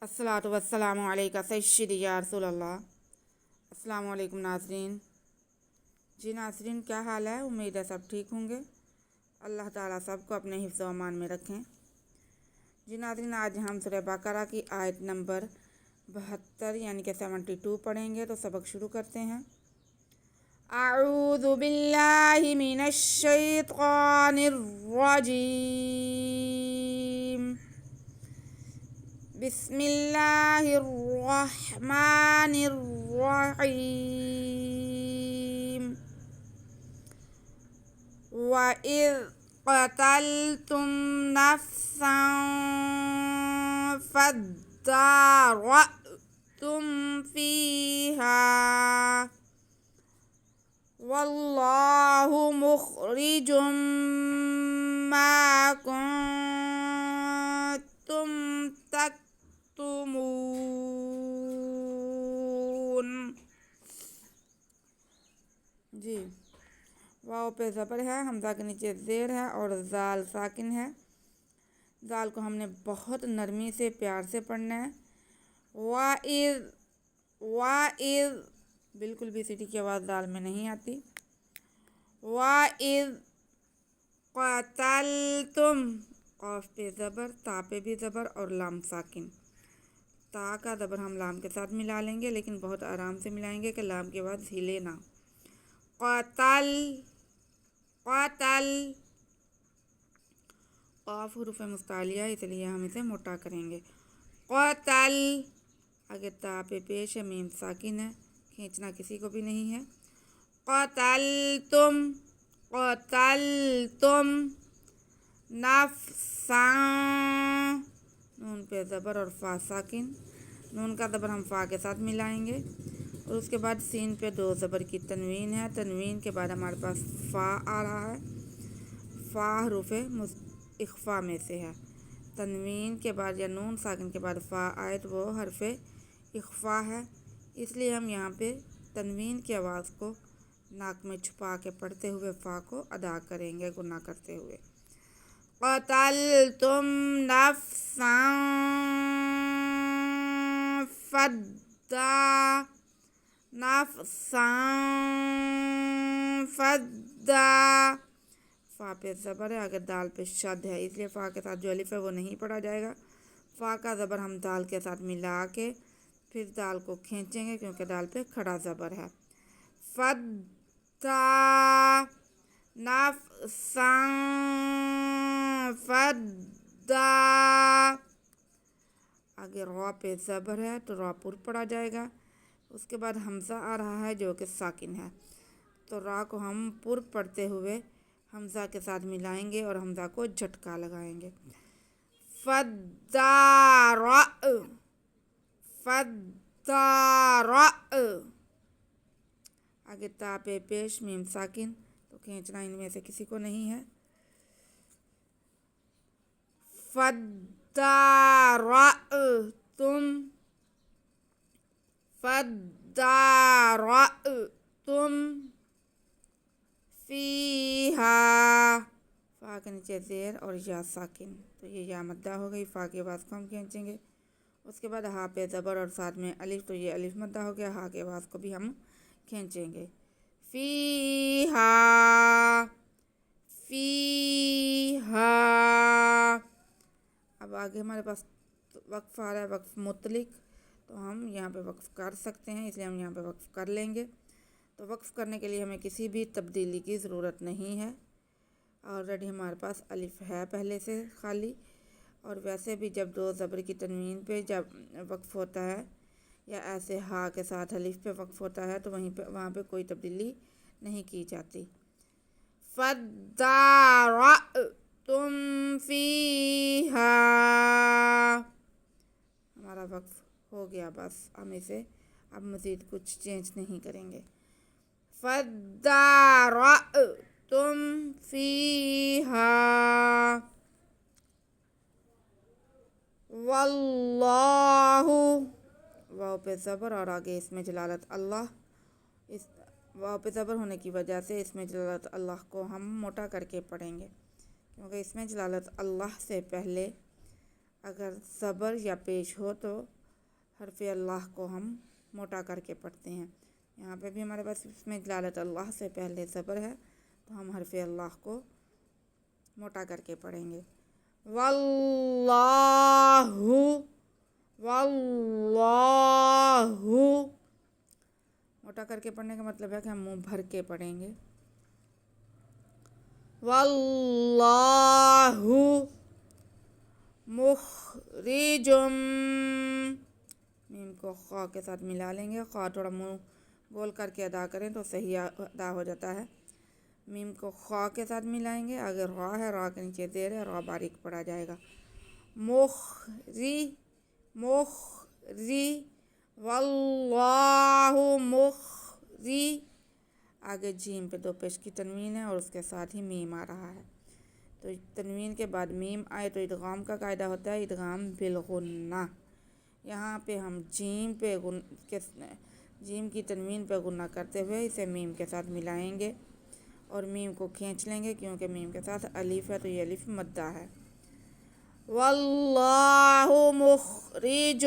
अस्सलातु वस्सलामु अलैका सय्यदी या रसूल अल्लाह। अस्सलामु अलैकुम नाज़रीन। जी नाज़रीन, क्या हाल है? उम्मीद है सब ठीक होंगे। अल्लाह ताला सबको अपने हिफ्ज़ व अमान में रखें। जी नाज़रीन, आज हम सूरह बकरा की आयत नंबर 72 यानी कि 72 पढ़ेंगे। तो सबक शुरू करते हैं। अऊज़ु बिल्लाहि मिनश शैतानिर रजीम। बिस्मिल्लाहिर्रहमानिर्रहीम। वइज़ क़तलतुम नफ़्सन फ़द्दारअतुम फ़ीहा वल्लाहु मुख़रिजुम मा कुन्तुम तक्तुमून। जी, वाव पे ज़बर है, हमज़ा के नीचे ज़ेर है और ज़ाल साकिन है। ज़ाल को हमने बहुत नरमी से प्यार से पढ़ना है। वाइज़ बिल्कुल भी सीटी की आवाज़ दाल में नहीं आती। वाइज़ क़तलतुम, क़ाफ पे ज़बर, ता पे भी ज़बर और लाम साकिन। ता का ज़बर हम लाम के साथ मिला लेंगे, लेकिन बहुत आराम से मिलाएंगे कि लाम के बाद हिले ना। क़तल क़ाफ हुरूफ़ मुस्तालिया, इसलिए हम इसे मोटा करेंगे। क़तल, आगे ता पे पेश है, मीम साकिन है, खींचना किसी को भी नहीं है। क़तलतुम नफ़्सन, नून पे ज़बर और फ़ा साकिन। नून का ज़बर हम फ़ा के साथ मिलाएंगे और उसके बाद सीन पे दो ज़बर की तनवीन है। तनवीन के बाद हमारे पास फ़ा आ रहा है। फ़ा हुरूफ़े इख्फ़ा में से है। तनवीन के बाद या नून साकिन के बाद फ़ा आए तो वो हरफ़े इख्फ़ा है, इसलिए हम यहाँ पे तनवीन की आवाज़ को नाक में छुपा के पढ़ते हुए फ़ा को अदा करेंगे, गुना करते हुए। क़तलतुम नफ़्सन फ़द्दा, फ़ा पे ज़बर है, अगर दाल पे शद है, इसलिए फ़ा के साथ जो अलिफ है वो नहीं पढ़ा जाएगा। फ़ा का ज़बर हम दाल के साथ मिला के फिर दाल को खींचेंगे, क्योंकि दाल पे खड़ा ज़बर है। फ़द्दा नफ़्सन फ़द्दा, आगे रॉ पे ज़बर है तो रॉ पुर पढ़ा जाएगा। उसके बाद हमज़ा आ रहा है जो कि साकिन है, तो रा को हम पुर पढ़ते हुए हमज़ा के साथ मिलाएंगे और हमज़ा को झटका लगाएंगे। फ़द्दारा, आगे ता पे पेश मीम साकिन, तो खींचना इनमें से किसी को नहीं है। फ़द्दारअतुम फ़ीहा, फ़ा के नीचे ज़ेर और या साकिन, तो ये या मद्दा हो गई। फ़ा की आवाज़ को हम खींचेंगे। उसके बाद हा पे ज़बर और साथ में अलिफ, तो ये अलिफ मद्दा हो गया। हा की आवाज़ को भी हम खींचेंगे। फ़ीहा, अब आगे हमारे पास वक्फ़ आ रहा है, वक्फ़ मुतलिक, तो हम यहाँ पे वक्फ़ कर सकते हैं, इसलिए हम यहाँ पे वक्फ़ कर लेंगे। तो वक्फ़ करने के लिए हमें किसी भी तब्दीली की ज़रूरत नहीं है। ऑलरेडी हमारे पास अलिफ है पहले से खाली, और वैसे भी जब दो ज़बर की तनवीन पे जब वक्फ़ होता है या ऐसे हा के साथ अलिफ पे वक्फ़ होता है तो वहाँ पे कोई तब्दीली नहीं की जाती। फ़द्दारअतुम फ़ीहा, हमारा वक्फ़ हो गया, बस हम इसे अब मज़ीद कुछ चेंज नहीं करेंगे। फ़द्दारअतुम फ़ीहा वल्लाहु, वाव पे ज़बर और आगे इसमें जलालत अल्लाह, इस वाव पे ज़बर होने की वजह से इसमें जलालत अल्लाह को हम मोटा करके पढ़ेंगे, क्योंकि इसमें जलालत अल्लाह से पहले अगर ज़बर या पेश हो तो حرف اللہ کو ہم موٹا کر کے پڑھتے ہیں. یہاں پہ بھی ہمارے پاس اس میں جلالت اللہ سے پہلے زبر ہے تو ہم حرف اللہ کو موٹا کر کے پڑھیں گے. واللہ، واللہ. موٹا کر کے پڑھنے کا مطلب ہے کہ ہم منہ بھر کے پڑھیں گے. واللہ مخرج، میم کو خا کے ساتھ ملا لیں گے. خا تھوڑا منہ گول کر کے ادا کریں تو صحیح ادا ہو جاتا ہے. میم کو خا کے ساتھ ملائیں گے. اگر را ہے، را کے نیچے زیر ہے، را باریک پڑا جائے گا. مخری، مخری، واللہ مخری. آگے جیم پہ 2 پیش کی تنوین ہے اور اس کے ساتھ ہی میم آ رہا ہے. تو تنوین کے بعد میم آئے تو ادغام کا قاعدہ ہوتا ہے ادغام بالغنہ. یہاں پہ ہم جیم کی تنوین پہ غنہ کرتے ہوئے اسے میم کے ساتھ ملائیں گے اور میم کو کھینچ لیں گے کیونکہ میم کے ساتھ الف ہے تو یہ الف مدہ ہے. واللہ مخرج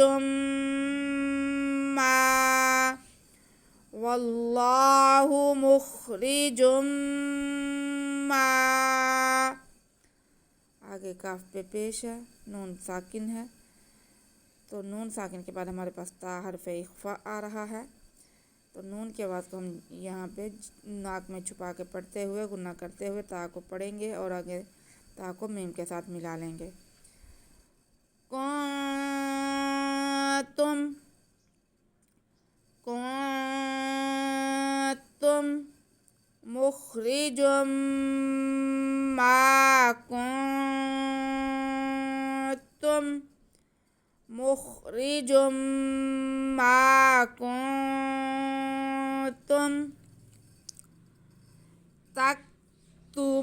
ما، واللہ مخرج ما. آگے کاف پہ پیش ہے، نون ساکن ہے تو نون ساکن کے بعد ہمارے پاس تا حرف اخفا آ رہا ہے. تو نون کی آواز کو ہم یہاں پہ ناک میں چھپا کے پڑھتے ہوئے غنہ کرتے ہوئے تا کو پڑھیں گے اور آگے تا کو میم کے ساتھ ملا لیں گے. کنتم، کنتم مخرج ما کنتم، مخرج ما کنتم تکتمون.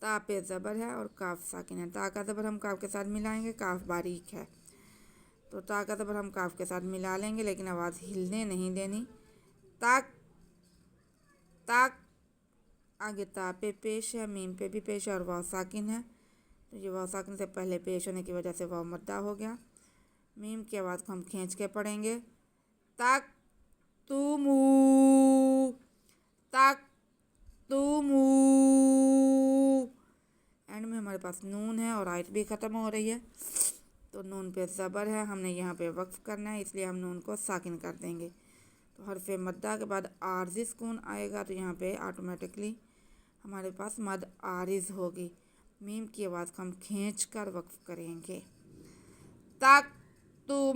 تا پہ زبر ہے اور کاف ساکن ہے. تا کا زبر ہم کاف کے ساتھ ملائیں گے، کاف باریک ہے تو تا کا زبر ہم کاف کے ساتھ ملا لیں گے لیکن آواز ہلنے نہیں دینی. تک، تک. آگے تا پہ پیش ہے، میم پہ بھی پیش ہے اور واو ساکن ہے تو یہ واو ساکن سے پہلے پیش ہونے کی وجہ سے واو مدہ ہو گیا. میم کی آواز کو ہم کھینچ کے پڑھیں گے. تک تمو، تک تمو. اینڈ میں ہمارے پاس نون ہے اور آیت بھی ختم ہو رہی ہے تو نون پہ زبر ہے، ہم نے یہاں پہ وقف کرنا ہے اس لیے ہم نون کو ساکن کر دیں گے. تو حرف مدہ کے بعد عارضی سکون آئے گا تو یہاں پہ آٹومیٹکلی ہمارے پاس مد عارض ہوگی. میم کی آواز کو ہم کھینچ کر وقف کریں گے. تک تمون،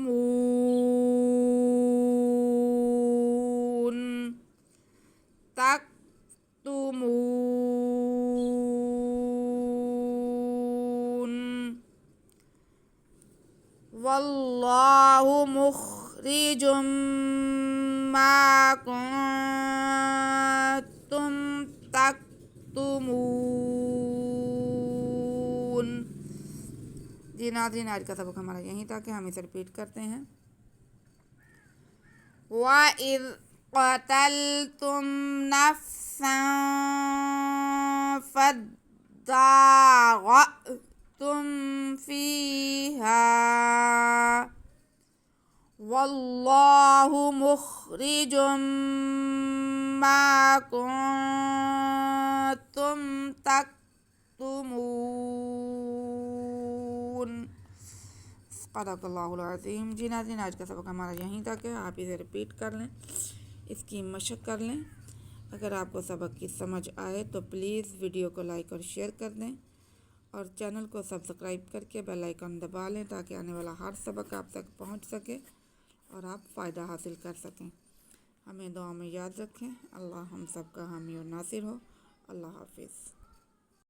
تک تمون. واللہ مخرج ما کنتم تکتمون. جی ناظرین، آج کا سبق ہمارا یہیں تھا کہ ہم اسے ریپیٹ کرتے ہیں. وَإِذْ قَتَلْتُمْ نَفْسًا فَادَّارَأْتُمْ فِيهَا وَاللَّهُ مُخْرِجٌ مَا كُنتُمْ تَكْتُمُونَ. صدق اللہ العظیم. جی ناظرین، آج کا سبق ہمارا یہیں تک ہے. آپ اسے ریپیٹ کر لیں، اس کی مشق کر لیں. اگر آپ کو سبق کی سمجھ آئے تو پلیز ویڈیو کو لائک اور شیئر کر دیں اور چینل کو سبسکرائب کر کے بیل آئیکن دبا لیں تاکہ آنے والا ہر سبق آپ تک پہنچ سکے اور آپ فائدہ حاصل کر سکیں. ہمیں دعا میں یاد رکھیں. اللہ ہم سب کا حامی اور ناصر ہو. اللہ حافظ.